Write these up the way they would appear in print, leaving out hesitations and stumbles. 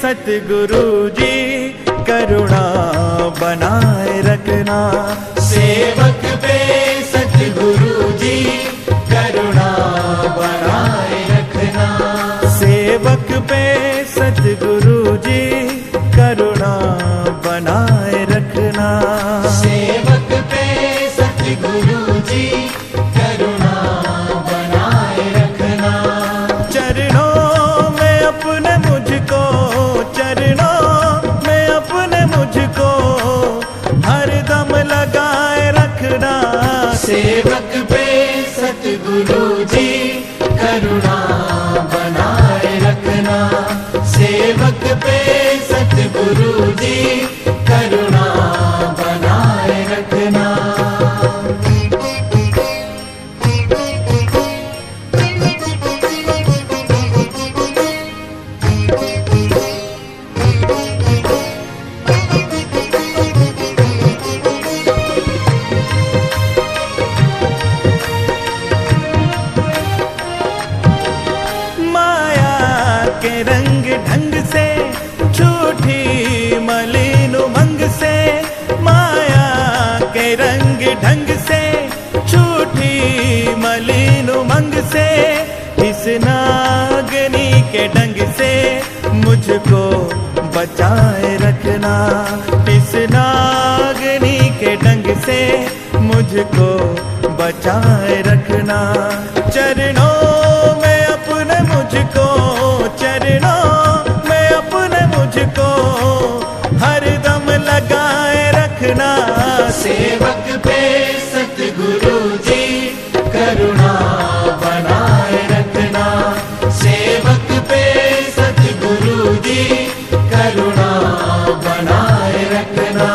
सतगुरु जी करुणा बनाए रखना। सेवक पे सतगुरु जी करुणा बनाए रखना। सेवक पे सतगुरु जी करुणा बनाए रखना। सेवक पे सतगुरु जी करुणा बनाए रखना। चरणों में अपने मुझको, चरणों में अपने मुझको हरदम लगाए रखना। सेवक पे सतगुरु जी करुणा बनाए रखना। सेवक पे सतगुरु जी करुणा बनाए रखना। के रंग ढंग से झूठी मलिन उमंग से, माया के रंग ढंग से झूठी मलिन उमंग से, इस नागनी के डंग से मुझको बचाए रखना। इस नागनी के डंग से मुझको बचाए रखना। चरणों में अपने मुझको, चरणों में अपने मुझको हरदम लगाए रखना। सेवक पे सतगुरु जी करुणा बनाए रखना। सेवक पे सतगुरु जी करुणा बनाए रखना।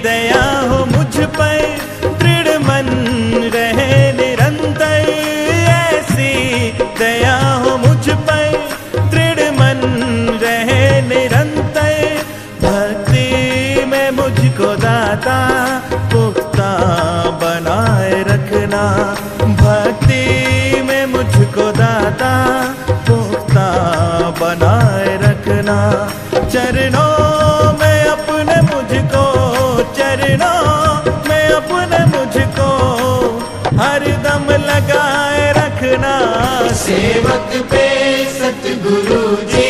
दया हो मुझ पर दृढ़ मन रहे निरंतर। ऐसी दया हो मुझ पर दृढ़ मन रहे निरंतर। भक्ति में मुझको दाता पुख्ता बनाए रखना। भक्ति में मुझको दाता पुख्ता बनाए रखना। चरणों में अपने मुझको, चरणों में अपने मुझको हरदम लगाए रखना। सेवक पे सतगुरु जी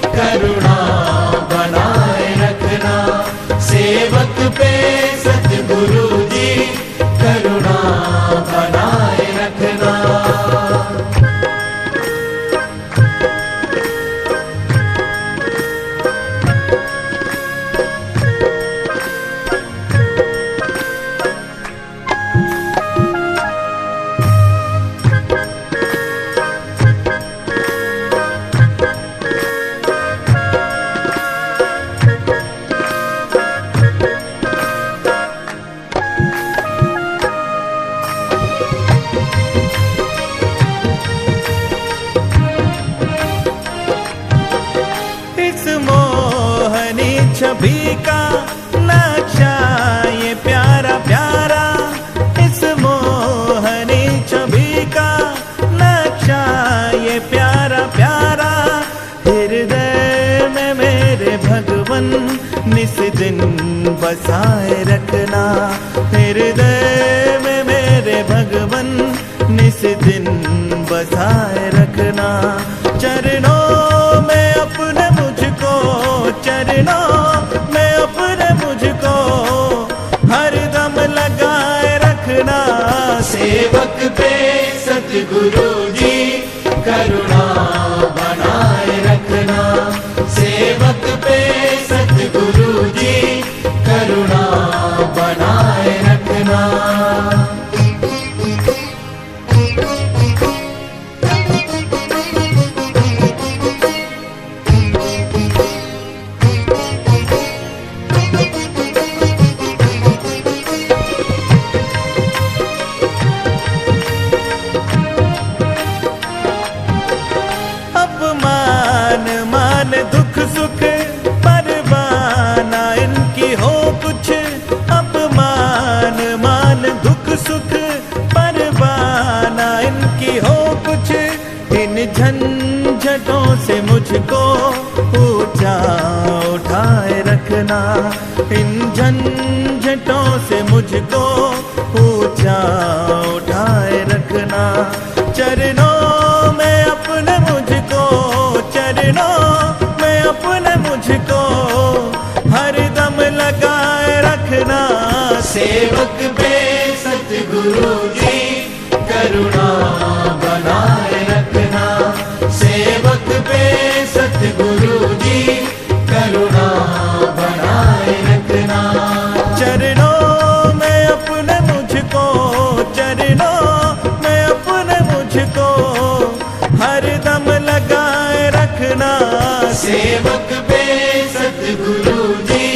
करुणा बनाए रखना। सेवक पे सतगुरु जी करुणा बनाए रखना। छवि का नक्शा ये प्यारा प्यारा, इस मोहनी छवि का नक्शा ये प्यारा प्यारा। हृदय में मेरे भगवन निस दिन बसाए रखना। हृदय में मेरे भगवन निस दिन बसाए रखना। चरणों में अपने मुझको, चरणों में अपने मुझको हरदम लगाए रखना। सेवक पे सतगुरु जी करुणा बनाए रखना। सेवक पे सतगुरु जी करुणा बनाए रखना। इनकी हो कुछ अपमान मान दुख सुख परवाना इनकी हो कुछ, इन झंझटों से मुझको ऊंचा उठाए रखना, इन झंझटों से मुझको ऊंचा उठाए रखना। चरणों में अपने मुझको, चरणों में अपने मुझको हरदम लगाए रखना। सेवक पे सतगुरु जी करुणा बनाए रखना, सेवक पे सतगुरु जी करुणा बनाए रखना। चरणों में अपने मुझको, चरणों में अपने मुझको हरदम लगाए रखना। सेवक पे सतगुरु जी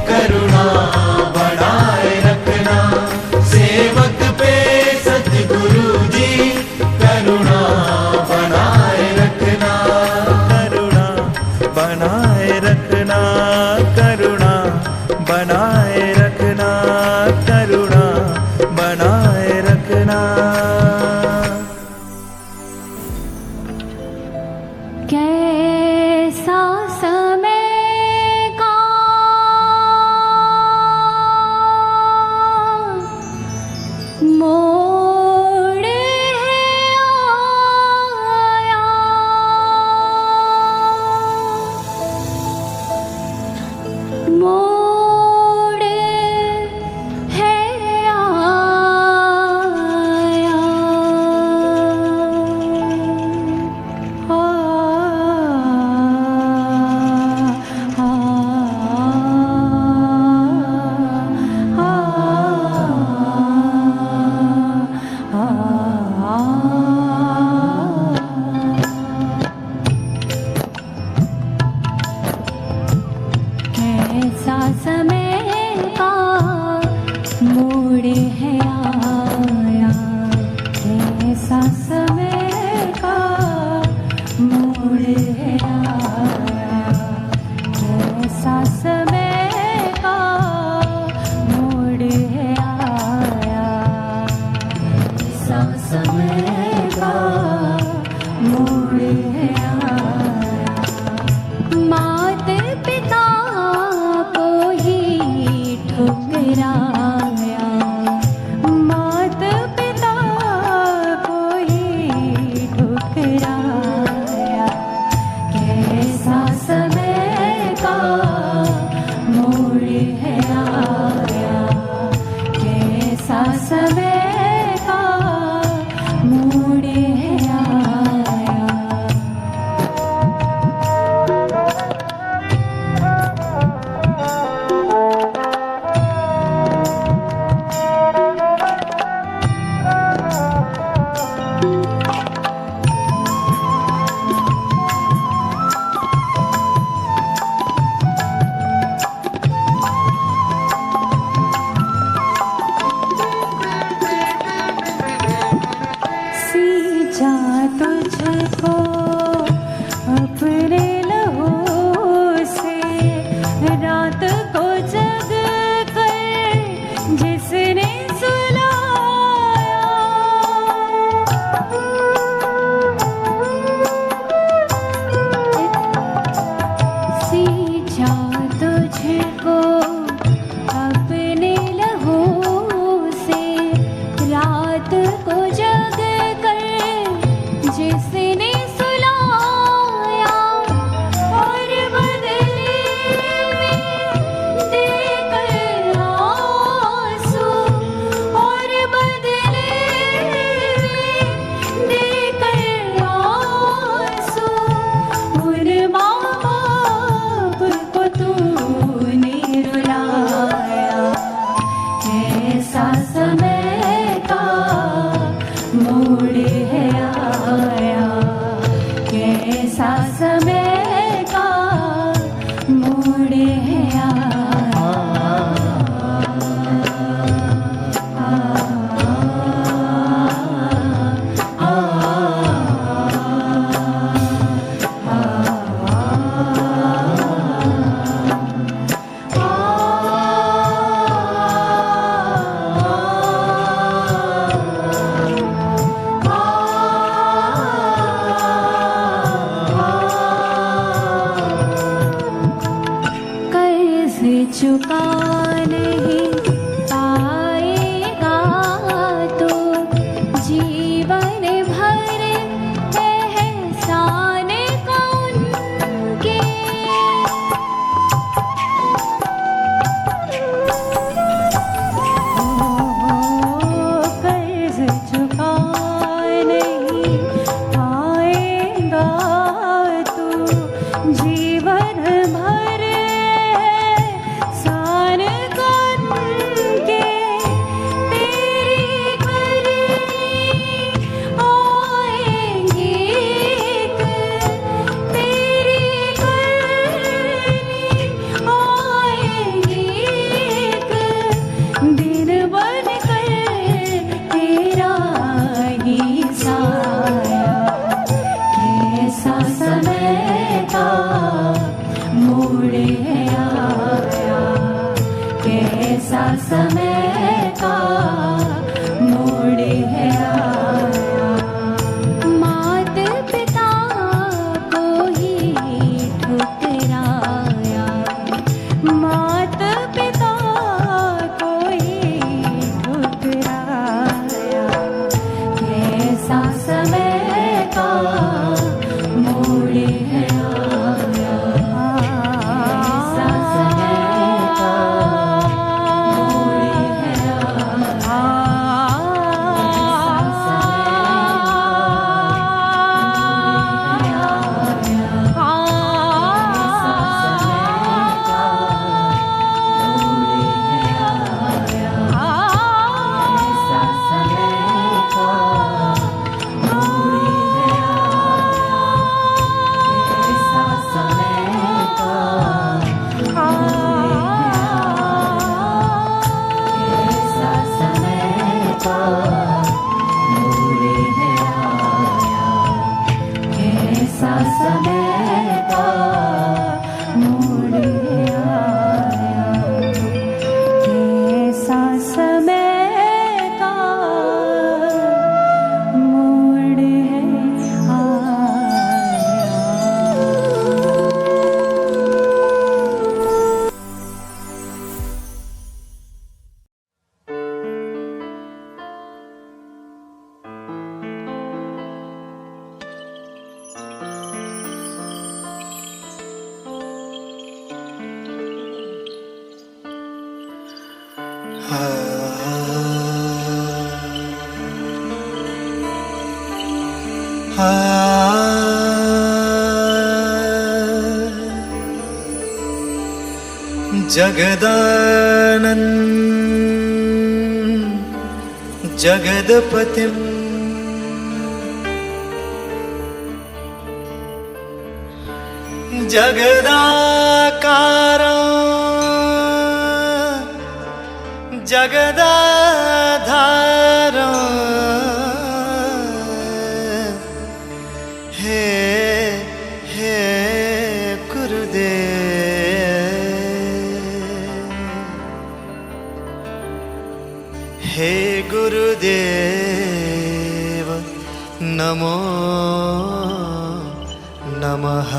करुणा बनाए रखना, सेवक पे सतगुरु जी करुणा बनाए रखना। करुणा बनाए रखना, करुणा बनाए रखना, करुणा बनाए रखना। कैसा समय का मोड़ है आया, मोड़ नहीं पाएगा तो जीवन भर एहसान कौन के। कर्ज चुका नहीं पाएगा तो जीवन भर एहसान कौन के। तेरी करनी आएंगी एक, तेरी करनी आएंगी एक दिन बन कर तेरा ही साया। कैसा समय का मोड़ है आया, कैसा समय का मोड़ है आया। मात पिता को ही ठुकराया, मात पिता को ही ठुकराया। कैसा समय का मोड़ है आया, कैसा समय का मोड़ है आया। कैसा समय का मोड़ है आया, कैसा समय का मोड़ है आया। जगदानंद जगदपतिं जगदाकारं जगदाधारं हे हे गुरुदेव, हे गुरुदेव नमो नमः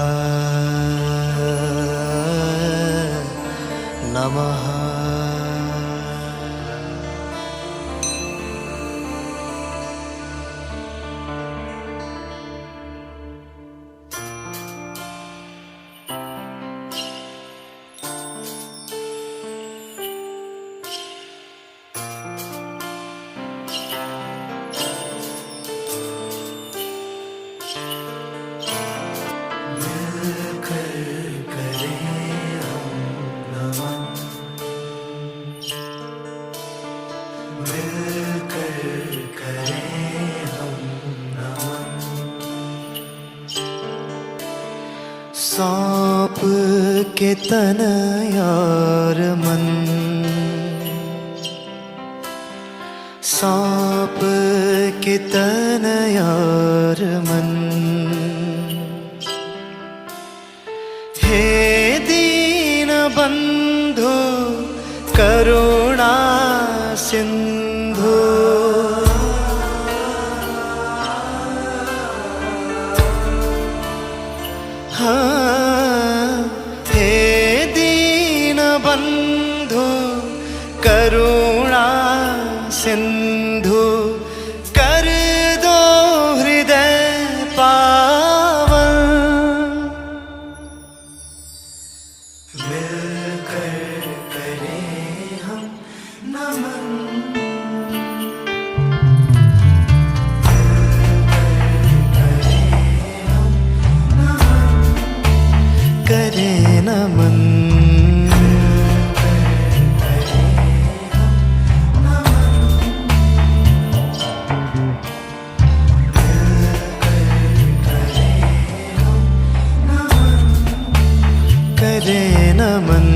नमः। सौंप के तन यार मन, सौंप के तन यार मन। हे दीन बंधु करुणा सिंधु, हाँ, हे दीन बंधु करुणा सिंधु कर दो हृदय पावन। मिलकर करें हम नमन, करें नमन, करें नमन।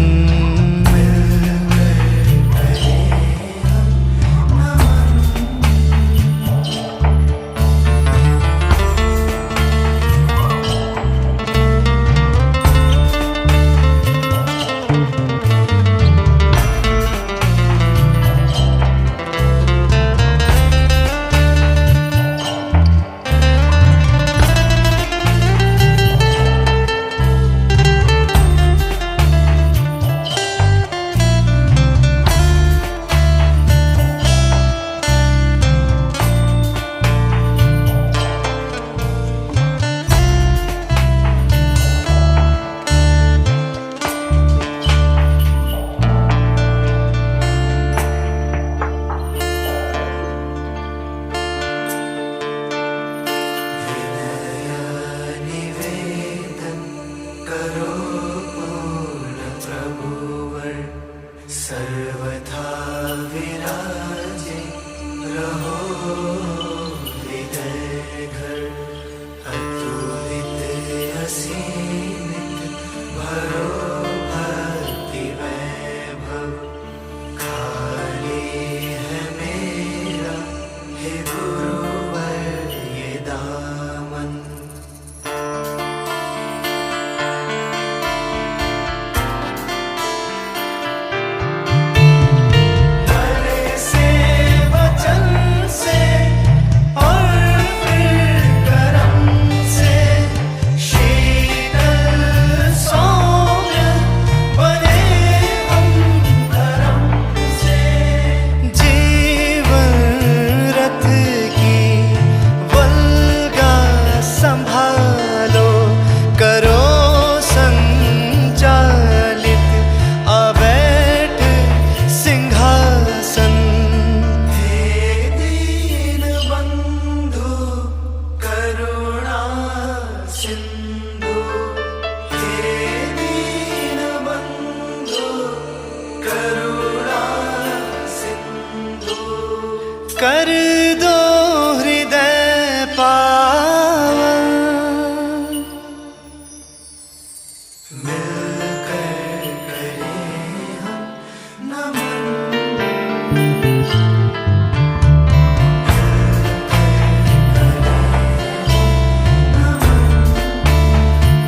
सर्वथा विराजे रहो हृदय घर, अतुलित असीमित भरो भक्ति वैभव। खाली है मेरा हे गुरुवर ये दामन। कर दो हृदय पावन। मिलकर करें हम नमन,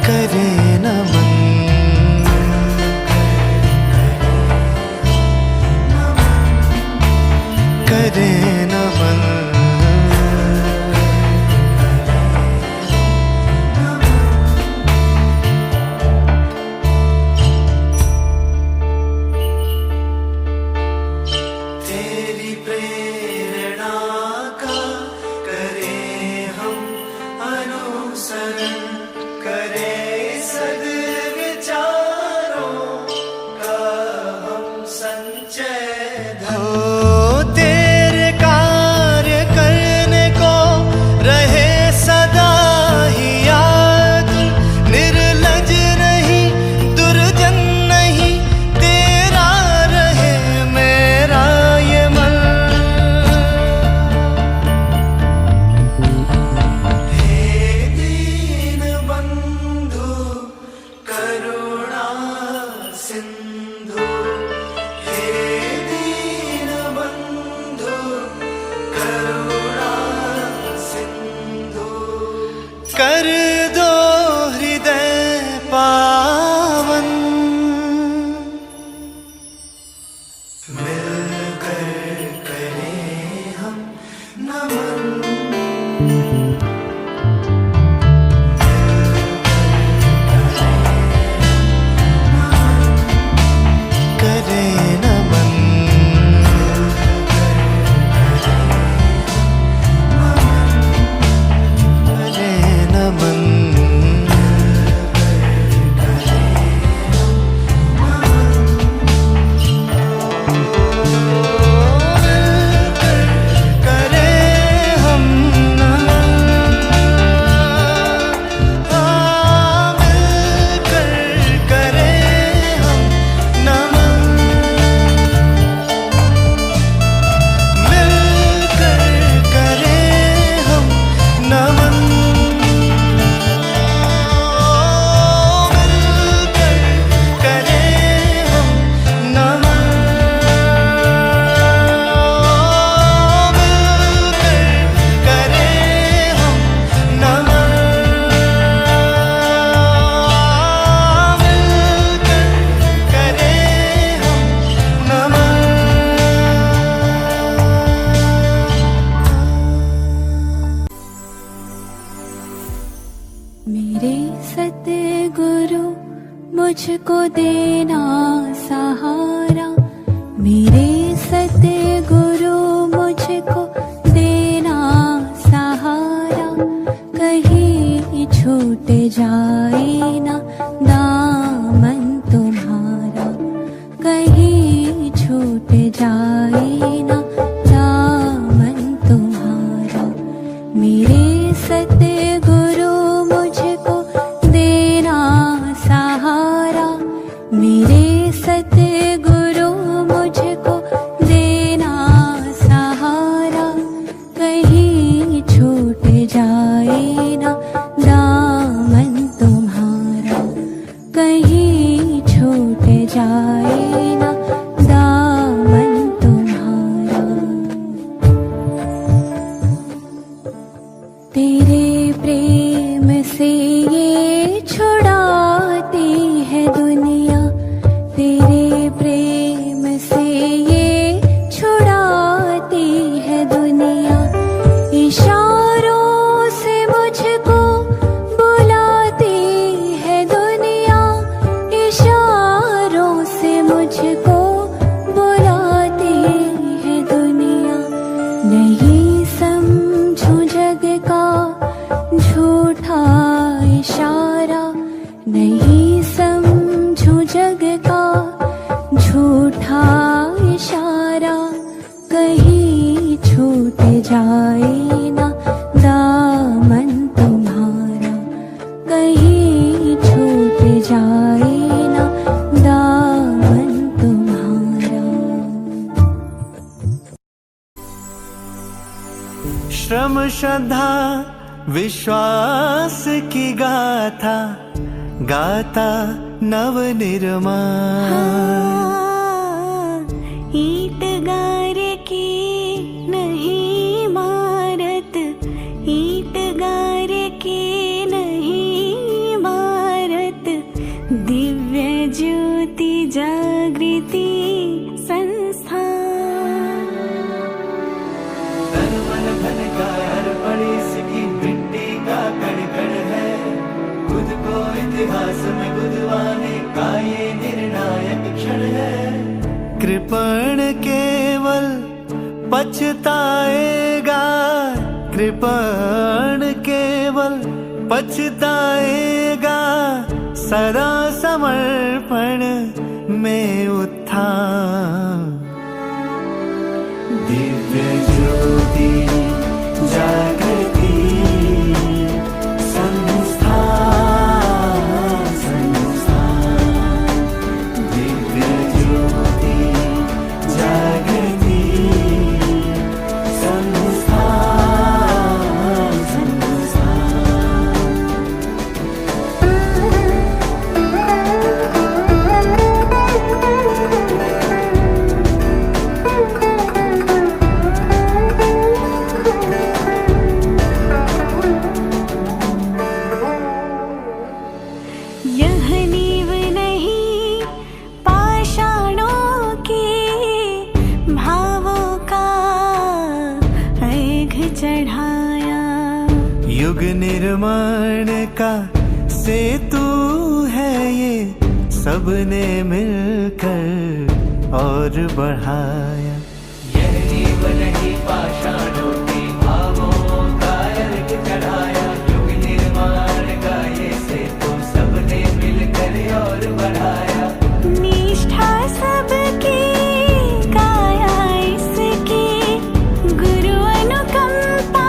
करें नमन, करें नमन। तेरी प्रेरणा का करें हम अनुसरण, करें सद्विचारों का हम संचय धन। तेरे कार्य करने को रहे सदा ही याद, निर्लज नहीं दुर्जन नहीं तेरा रहे मेरा ये मन। हे दीन बंधु करुणा सिंधु, हे मुझको देना सहारा, मेरे सतगुरु मुझको देना सहारा, कहीं छूट जाए ना दामन तुम्हारा, कहीं छूट जाए ना दामन तुम्हारा, मेरे सतगुरु मुझको देना सहारा, मेरे सतगुरु मुझको देना सहारा, कहीं छूट जाए ना दामन तुम्हारा, कहीं छूट जाए ना दामन तुम्हारा। तेरे प्रेम से ये छुड़ाती है दुनिया, तेरे प्रेम से ये छुड़ाती है दुनिया, इशारों से मुझको बुलाती है दुनिया, इशारों से मुझको बुलाती है दुनिया, नहीं समझूं जग का झूठा इशारा, नहीं समझूं जग का झूठा इशारा, कहीं छूट जाए ना दामन तुम्हारा, कहीं छूट जाए ना दामन तुम्हारा। श्रम श्रद्धा विश्वास की गाथा गाता नव निर्माण, ईट गार की नहीं मारत, ईट गार की नहीं मारत, दिव्य ज्योति जागृति संस्थान। तन मन धन का हर पड़ी इसकी मिट्टी का कण कण है, खुद को इतिहास में बुधवाने का ये निर्णायक क्षण है। कृपण केवल पछताएगा, कृपण केवल पछताएगा, सदा समर्पण में उत्थान। दिव्य ज्योति जागृति युग निर्माण का सेतु है ये, सबने मिलकर और बढ़ाया। यह नींव नहीं पाषाणों की भावों का अर्घ चढ़ाया, युग निर्माण का ये सेतु सबने मिलकर और बढ़ाया। निष्ठा सबकी काया इसकी, गुरु अनुकंपा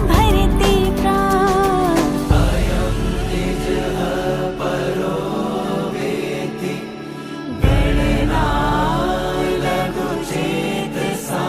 भरती प्राण। अयं निजः परो वेति गणना लघु चेतसा,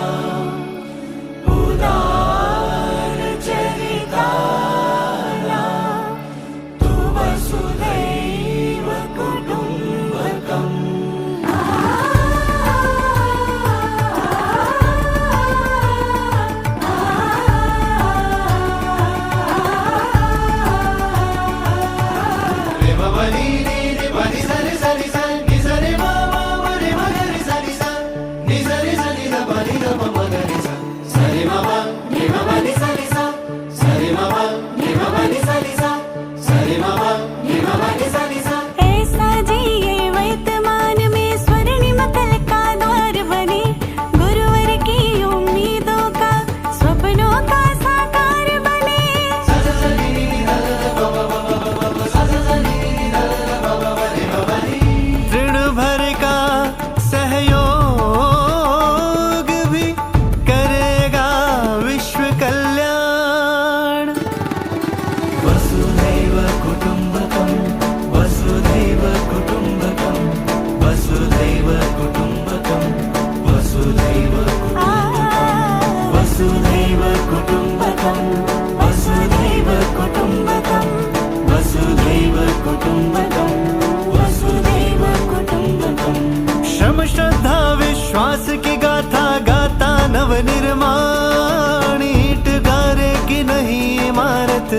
विश्वास की गाथा गाता नव निर्माण, ईंट गारे की नहीं इमारत।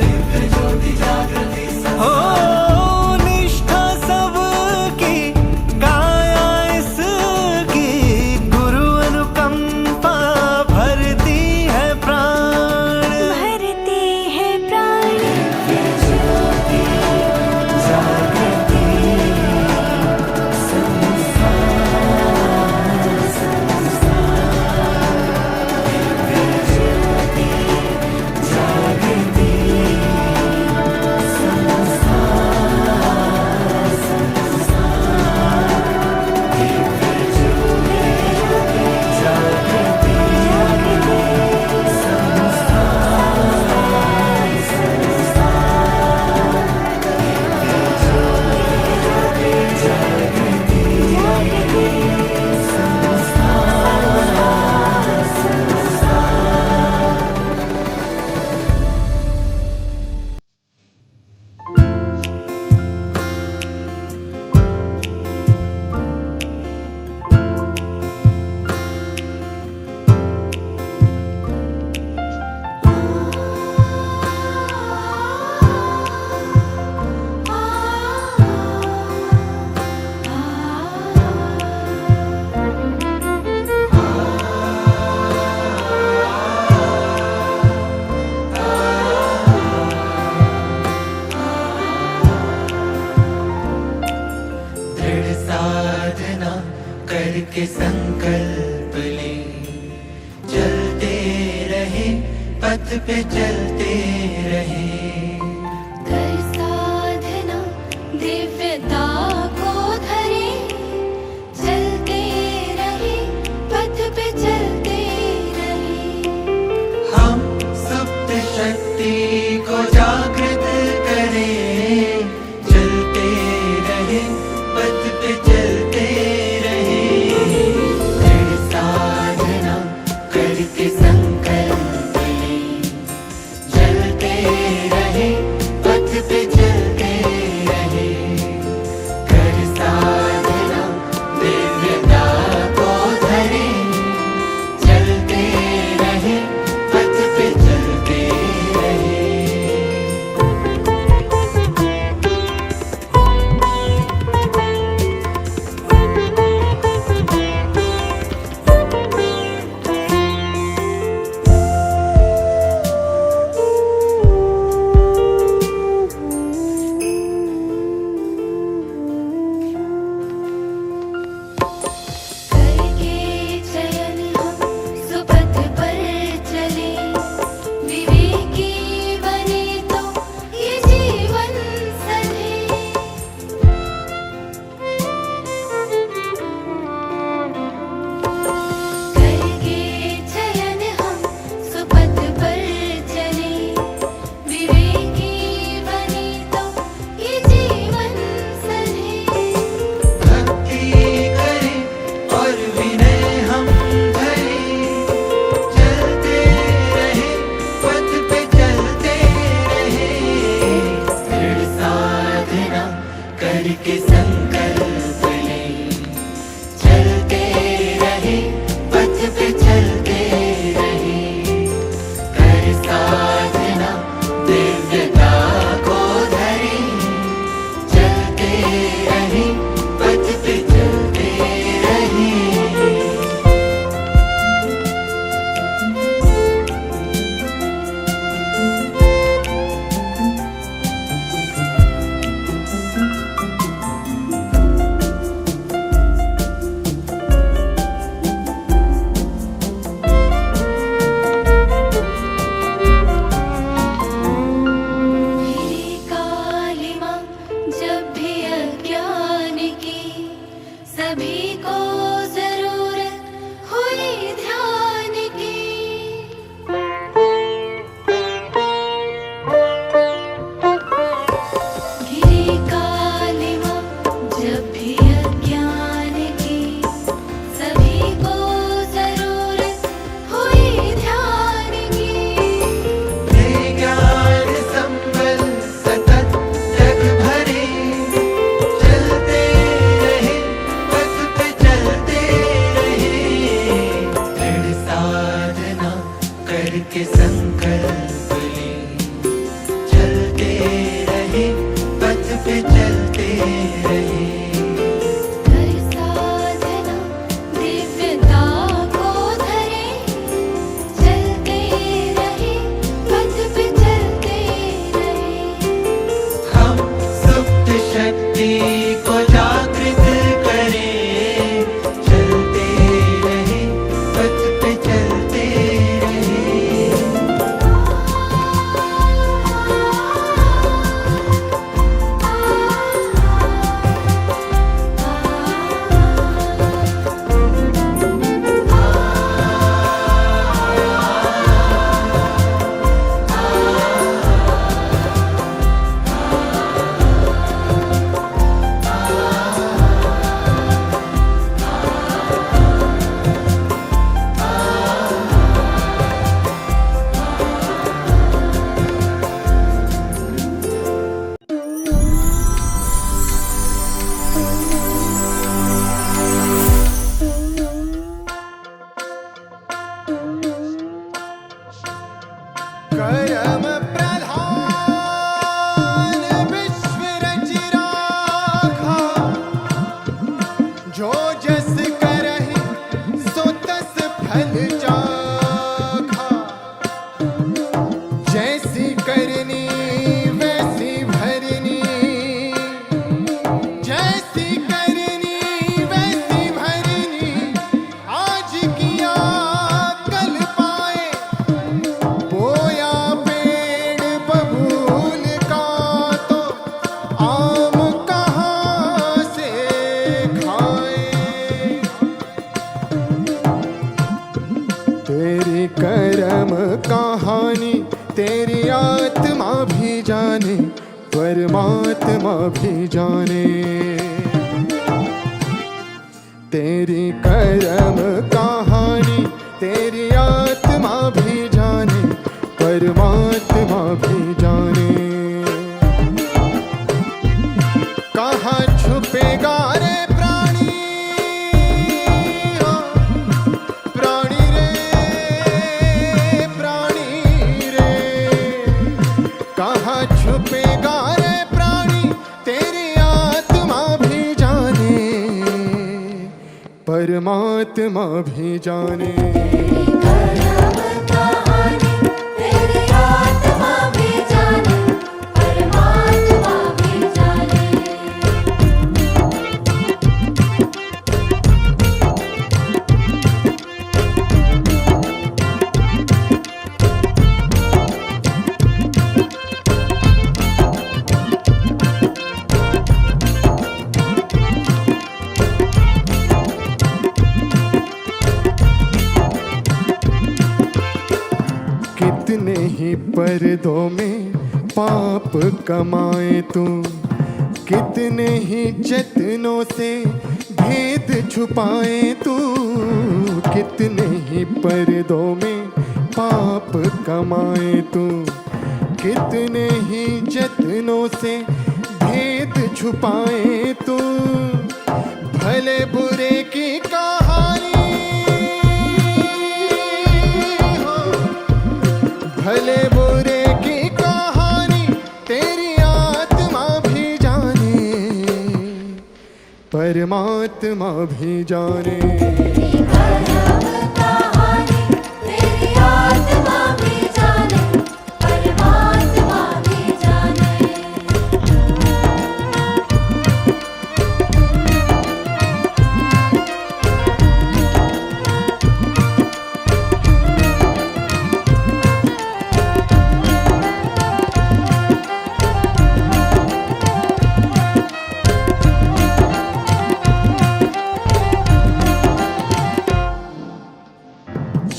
हो निष्ठा सबकी काया इसकी, गुरु अनुकंपा भरती है प्राण, भरती है प्राण। दृढ़ साधना करके संकल्प ले, चलते रहे पथ पे चलते रहे। कर साधना दिव्यता को धरे, चलते रहे पथ पे चलते रहे। हम सुप्त शक्ति को जागृत करें, चलते रहे पथ पे चलते रहे। दृढ़ साधना करके संकल्प ले, चलते रहे पथ पे चलते रहे। फल चाखा, जैसी करनी वैसी भरनी, जैसी करनी वैसी भरनी, आज किया कल पाए, बोया पेड़ बबूल का तो आम कहाँ से खाए। तेरी कर्म कहानी तेरी आत्मा भी जाने, परमात्मा भी जाने। तेरी कर्म कहानी तेरी आत्मा भी जाने, परमात्मा भी जाने। कहाँ छुपेगा रे प्राणी, प्राणी रे, प्राणी रे, कहाँ छुपेगा रे प्राणी, तेरी आत्मा भी जाने, परमात्मा भी जाने। कर्म कहानी तेरी आत्मा भी जाने, परमात्मा भी जाने। कितने ही पर्दों में पाप कमाए तू, कितने ही जतनों से भेद छुपाए तू, कितने ही पर्दों में पाप कमाए तू, कितने ही जतनों से भेद छुपाए तू। भले बुरे की कहानी हो, भले बुरे की कहानी तेरी आत्मा भी जाने, परमात्मा भी जाने। कर्म कहानी तेरी आत्मा भी जाने, परमात्मा भी जाने।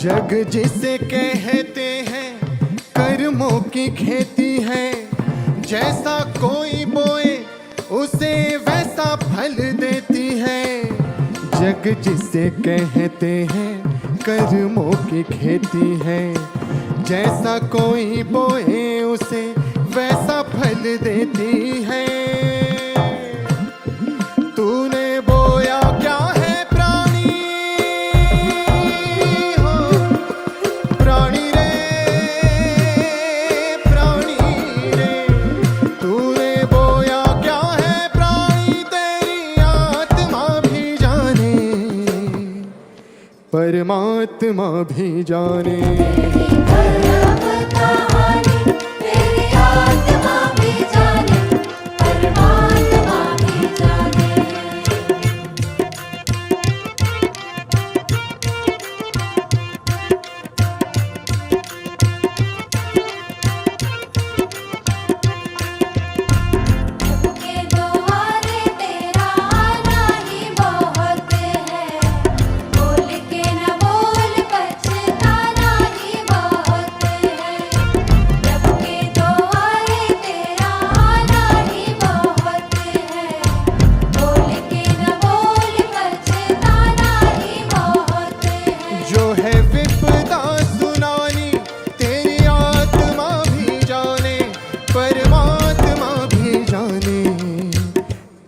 जग जिसे कहते हैं कर्मों की खेती है, जैसा कोई बोए उसे वैसा फल देती है। जग जिसे कहते हैं कर्मों की खेती है, जैसा कोई बोए उसे वैसा फल देती है। तूने बोया क्या है प्राणी, हो प्राणी रे, प्राणी रे, तूने बोया क्या है प्राणी, तेरी आत्मा भी जाने, परमात्मा भी जाने। कर्म कहानी तेरी आत्मा भी जाने, परमात्मा भी जाने। सबके द्वारे तेरा आना ही बहुत है, बोल के न बोल पछताना ही बहुत है। सबके द्वारे तेरा आना ही बहुत है, बोल के न बोल पछताना ही बहुत है। जो है विपदा सुनानी तेरी आत्मा भी जाने, परमात्मा भी जाने।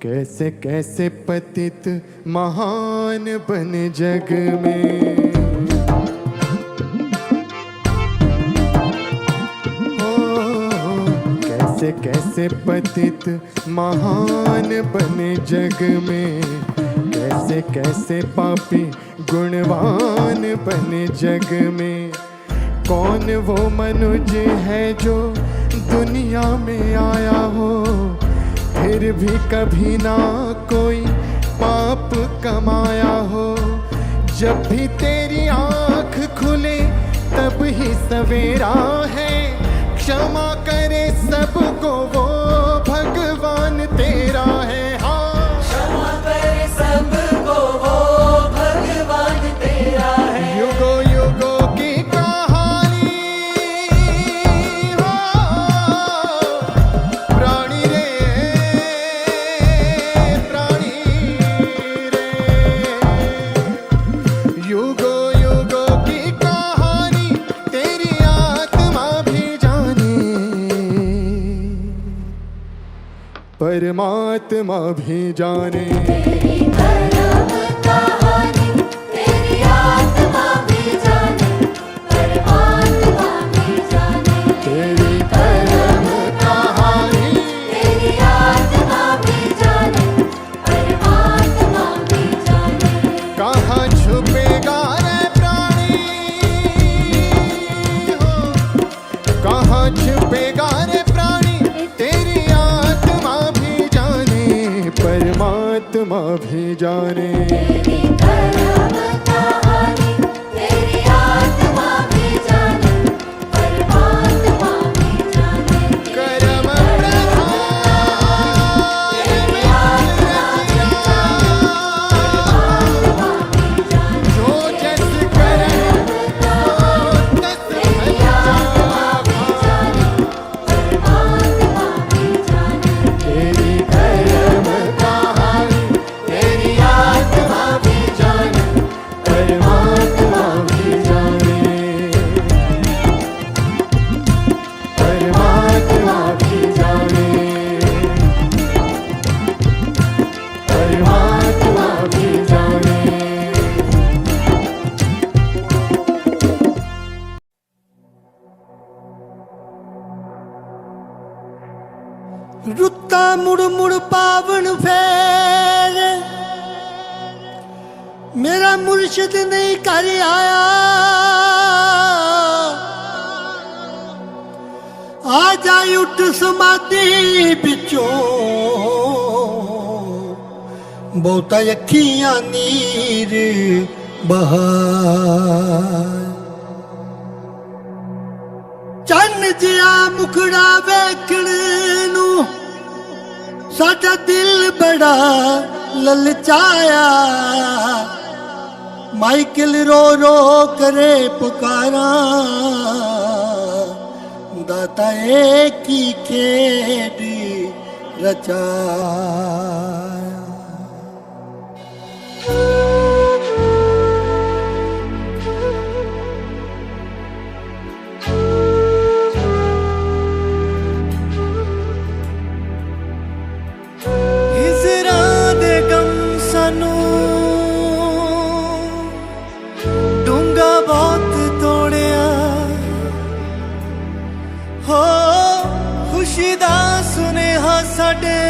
कैसे कैसे पतित महान बन जग में, हो कैसे कैसे पतित महान बने जग में, कैसे कैसे पापी गुणवान बने जग में। कौन वो मनुज है जो दुनिया में आया हो, फिर भी कभी ना कोई पाप कमाया हो। जब भी तेरी आँख खुले तब ही सवेरा है, क्षमा करे सबको वो भगवान तेरा है। हाँ, क्षमा करे सबको वो भगवान तेरा है। युगों युगों की कहानी हो, प्राणी रे प्राणी रे। युगों युगों की कहानी तेरी आत्मा भी जाने, परमात्मा भी जाने। तेरी धर्म कहानी तेरी आत्मा भी जाने, परमात्मा भी जाने। तेरी धर्म कहानी तेरी आत्मा भी जाने, परमात्मा भी जाने। कहाँ छुपेगा रे प्राणी हो, कहाँ छुपेगा रे प्राणी, तेरी आत्मा भी जाने, परमात्मा भी जाने। तेरी धर्म कहानी तेरी आत्मा भी जाने, परमात्मा भी जाने। कर्म प्रधान जो जस करे सो तस फल परमात्मा भी जाने। तेरी कर्म कहानी तेरी आत्मा भी जाने, परमात्मा भी जाने, परमात्मा भी जाने, परमात्मा भी जाने। रुत्ता मुड़ मुड़ पावन फेर, मेरा मुर्शिद नहीं कर आया। आ जा उठ समाधि बिचों, बहुता अखियां नीर बहा। चन्न जिया मुखड़ा वेखण नू साडा दिल बड़ा ललचाया। माइकल रो रो करे पुकारा, दाता एक ही खेड रचाया। हिजरा दे गम सानू डूंगा बहुत तोड़िया हो। खुशी दा सुनेहा साडे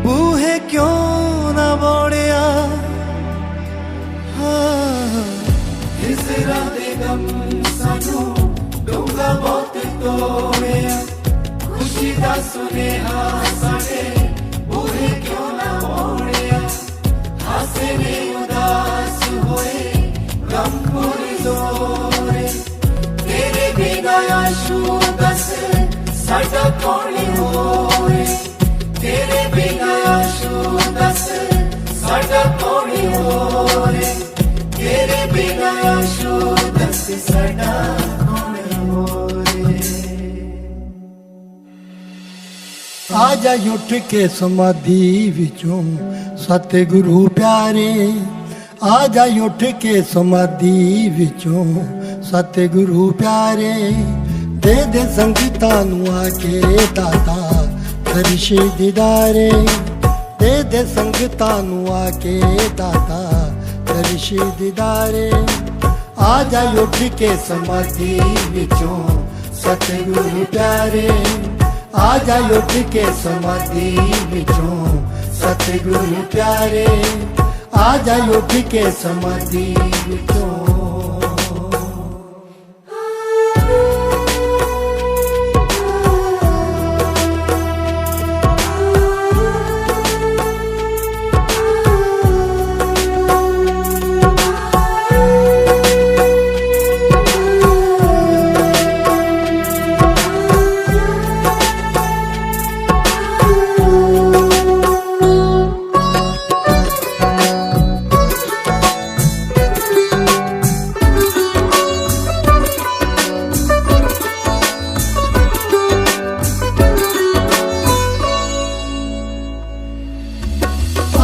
बूहे क्यों ना बोड़िया। हिजरा दे गम सानू डूंगा बहुत तोड़िया, खुशी दा सुनेहा साडे बूहे क्यों ना बोड़िया। हासे ने उदास होए गम पुरजोरे, तेरे बिना आशू दस साडा कौन होए। तेरे बिना आशू दस साडा कौन होए। तेरे बिना आशू दस साडा कौन होए। आजा उठ के समाधि विचों सतगुरु प्यारे। आजा उठ के समाधि विचों सतगुरु प्यारे। दे दे संगतां नू आके दाता दर्श दीदारे। दे दे संगतां नू आके दाता दर्श दीदारे। आजा उठ के समाधि विचों सतगुरु प्यारे। आजा उठ के समाधि विचों सतगुरु प्यारे। जा उठ के समाधि विचों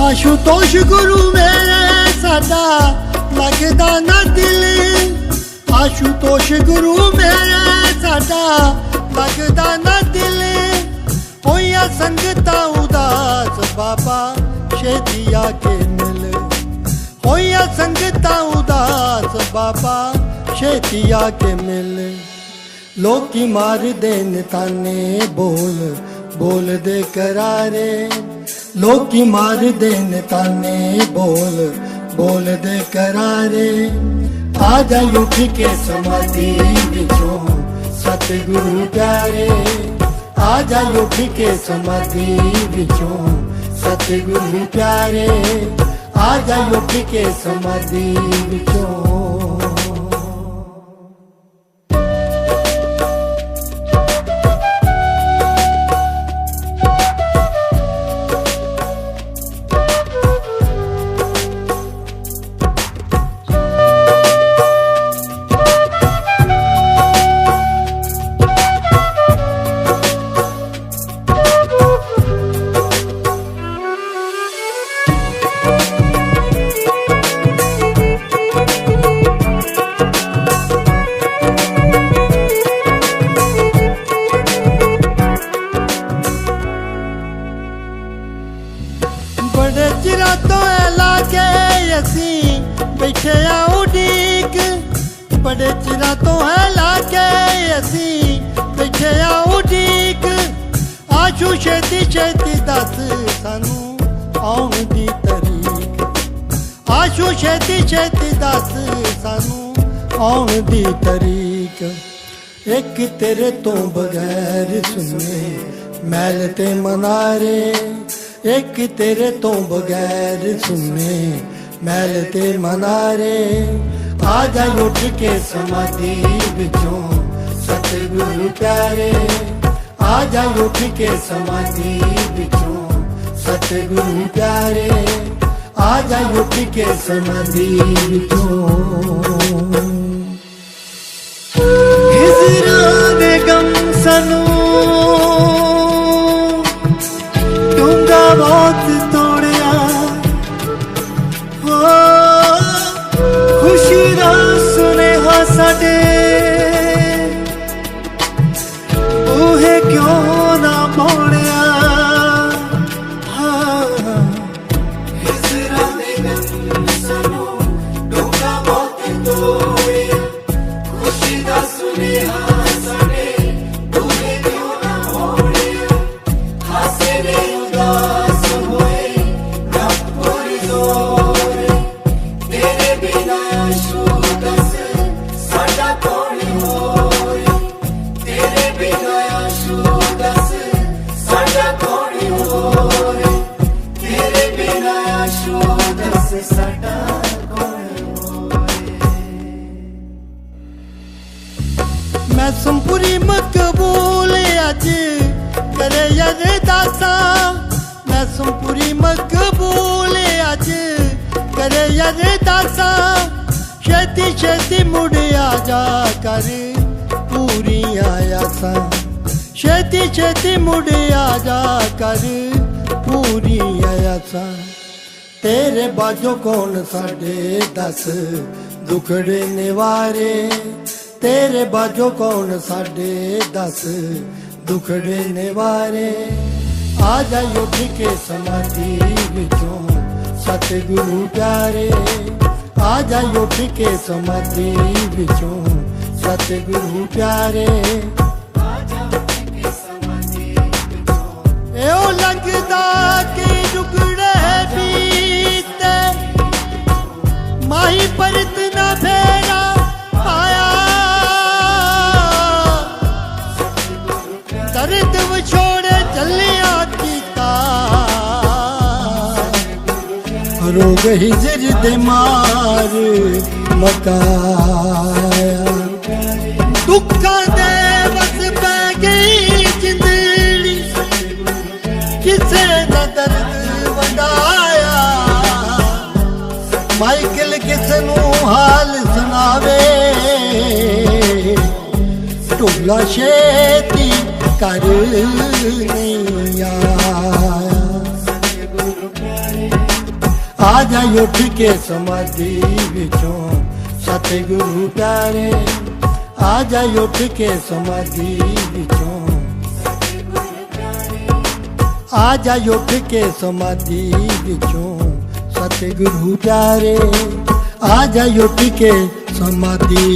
आशुतोष गुरु मेरे साडा लगदा ना दिल आशुतोष गुरु मेरे साडा लगदा ना दिल होया संगता उदास बाबा छेतिया के मिल होया संगता उदास बाबा छेतिया के मिल लोकी मार देन ताने बोल बोल दे करारे लोकी मार देन ताने बोल बोल दे करारे आजा उठ के समाधि विचों सतगुरु प्यारे आजा उठ के समाधि विचों सतगुरु प्यारे आजा उठ के समाधि विचों बड़े चिरा तो लागे असी बैठे उड़ीक बड़े चिरा तो लागे असी बैठे उड़ीक आशू छेती छेती दस सानू आउण दी तरीक आशू छेती छेती दस सानू आउण दी तरीक एक तेरे तो बगैर सुने मैल ते मनारे एक तेरे तो बगैर सुने मैल ते मनारे आजा उठ के समाधि विचों सतगुरु प्यारे आजा उठ के समाधि विचों सतगुरु प्यारे आजा उठ के समाधि विचों हिजरा दे गम सनू बहुत तोड़िया हो खुशी दा सुनेहा साडे बूहे क्यों ना मोड़िया हिजरा दे गम सनू डूंगा बहुत तोड़िया खुशी दा सुनेहा साडे बूहे क्यों ना मोड़िया हासे ने उदास होए रब कोई जोर तेरे बिना आशू दस साडा कौन होए तेरे बिना आशू दस साडा कौन होए तेरे बिना आशू दस साडा कौन होए मैं संपूरी मकबूल अज करे यार दासा मैं संपूरी मकबूल अज करे यार दासा छेती छेती मुड़ आ जा कर पूरी आया सा छेती छेती मुड़ आ जा कर पूरी आया सा तेरे बाजो कौन साढ़े दस दुखड़े निवारे तेरे बाजो कौन साढ़े दस दुखड़े निवारे आजा उठ के समाधि विचों सतगुरु प्यारे आजा उठ के समाधि विचों सतगुरु प्यारे ए ओ लगदा कि टुकड़े बीते रोग हिजर दे मार मकाया दुखा दे बस पै गई जिंदड़ी किसे दा दर्द वंडाया माइकल किसे नू हाल सुनावे ढोला छेती कर नहीं आया आजा उठ के समाधि विचों सतगुरु प्यारे आजा उठ के समाधि विचों आजा उठ के समाधि विचों सतगुरु प्यारे आजा उठ के समाधि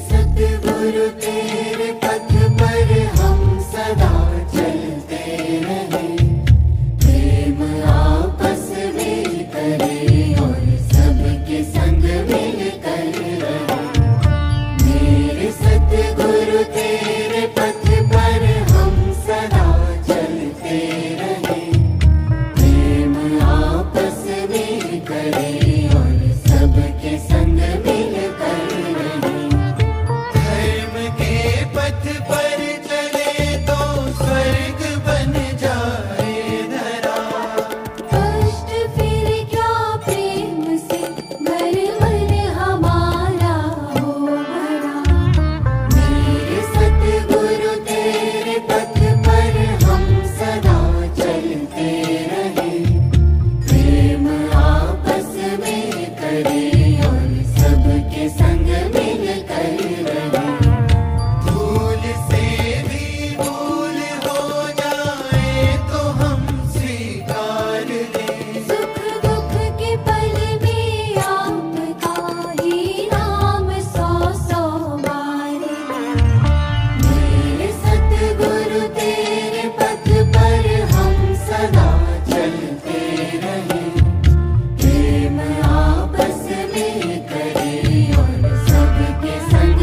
सतगुरु तेरे पथ पर हम सदा चलते रहे प्रेम आपस में करे और सबके संग मिल कर रहे मेरे सतगुरु तेरे पथ पर हम सदा चलते रहे प्रेम आपस में करे और सबके संग मिल कर रहे पथ पर चले तो स्वर्ग बन जाए धरा कष्ट फिर क्या प्रेम से घर मन हमारा हो भरा मेरे सतगुरु तेरे पथ पर हम सदा चलते रहे प्रेम आपस में करे और सबके संग मिल कर रहे भूल से भी भूल हो जाए तो हम स्वीकार लें सुख दुख के पल में आपका ही नाम सौ सौ बार मेरे सतगुरु तेरे पथ पर हम सदा चलते रहे प्रेम आपस में करे और सबके संग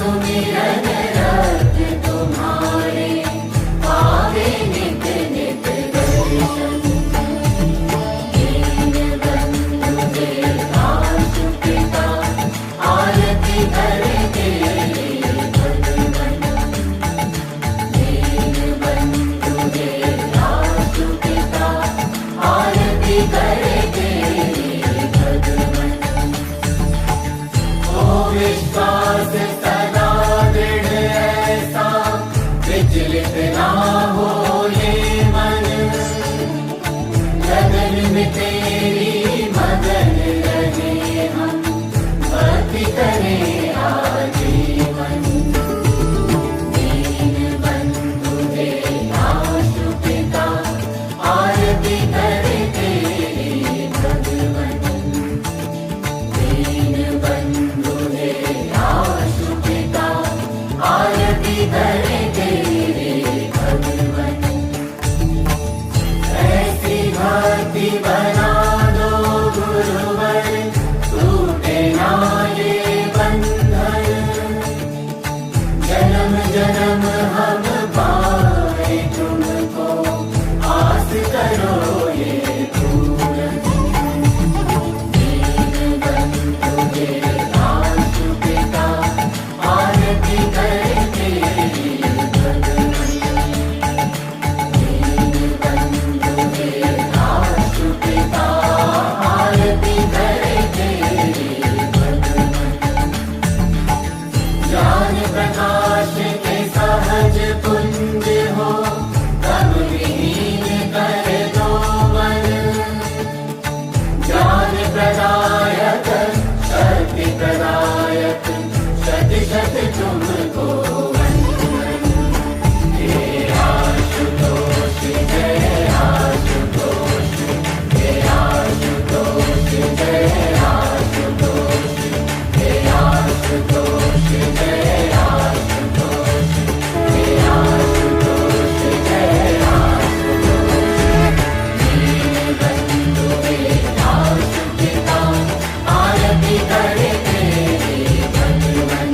सुमिरन रत तुम्हारे पावे नित नित दर्शन दीन बंधु देवासु पिता आरती करे तेरी भगवन दीन बंधु देवासु पिता आरती करे तेरी भगवन ओ विश्वास सदा दृढ़ ऐसा विचलित ना हो ये मन लगन में तेरी मगन रहे हम भक्ति करें आजीवन दीन बंधु देवासु पिता आरती करे तेरी भगवन दीन बंधु देवासु पिता आरती करे तेरी भगवन ऐसी भक्ति बना दो गुरुवर टूटे ना ये बंधन जन्म जन्म हम पाए तुमको आस करो ये पूरन दीन बंधु देवासु पिता आरती करे तेरी भगवन दीन बंधु देवासु पिता आरती करे तेरी भगवन ज्ञान प्रकाश के सहज पुंज हो तब विहीन कर दो मन ज्ञान प्रदायक शक्ति प्रदायक शत शत तुमको वंदन हे आशुतोष जय आशुतोष हे आशुतोष जय आशुतोष हे आशुतोष जय आशुतोष हे आशुतोष जय आशुतोष दीन बंधु देवासु पिता आरती करे तेरी भगवन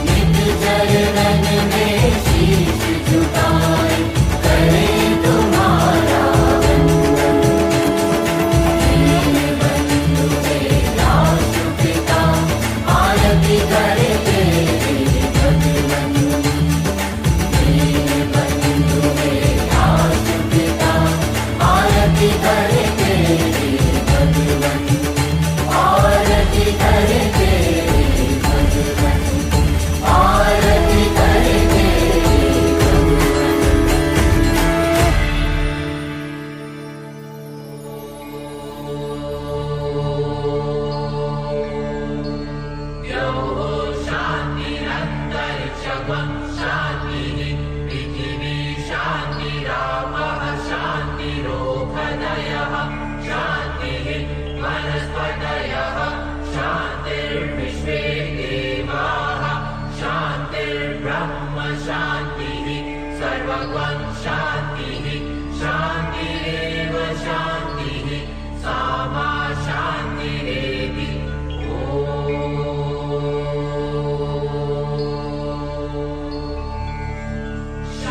नित चरणन में शीश झुकाए करे तुम्हारा वंदन दीन बंधु देवासु पिता आरती करे तेरी भगवन दीन बंधु देवासु पिता आरती करे तेरी भगवन आरती करे तेरी भगवन आरती करे तेरी भगवन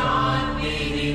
शांति